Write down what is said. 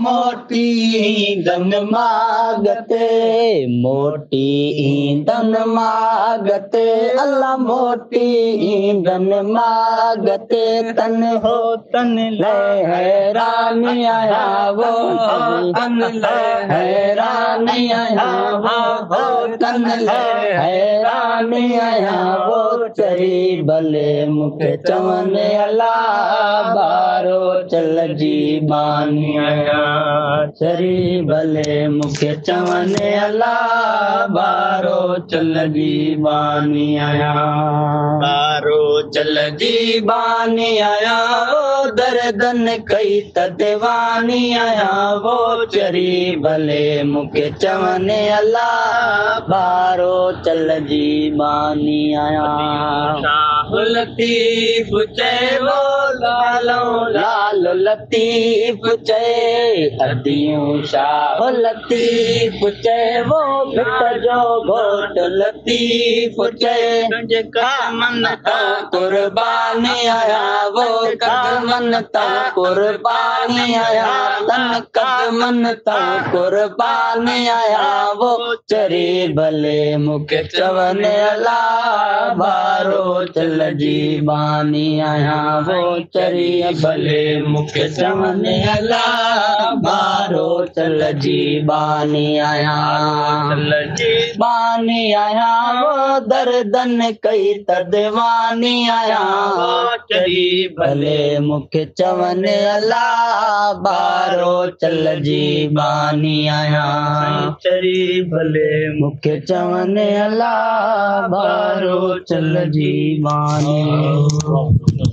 मोटी ईंदन मागते मोटी ईंदन मागते अल्लाह मोटी ईंदन मागते तन हो तन ले हैरान आया वो तन ले हैरान आया वो तन ले हैरान आया वो चरी भले मुख चवन अल्लाह बारो चल जी बानी आया चरी भले मुख चवन अल्लाह बारो चल जी बानी आया बारो चल जी बानी आया वो दर्दन कई तदवानी आया वो चरी भले मुख चवन अल्लाह बारो चल जी बानी आया लतीफ चए वो लालो लाल लतीफ चए अदियूं शाह लतीफ चए वो बिट जो घोट लतीफ चए कदमन ता कुर्बानी आया वो कदमन ता कुर्बानी आया तन कदमन ता कुर्बानी आया वो चरी भले मुख चवन अल्लाह बारो चल जी बानी आया वो चरी भले मुख चवन अल्लाह बारो चल जी बानी आया चल जी बानी आया वो दर्दन कई तदवानी आया चरी भले मुख चवन अल्लाह बारो चल जी बानी आया चरी भले मुख चवन अल्लाह बारो चल जी बानी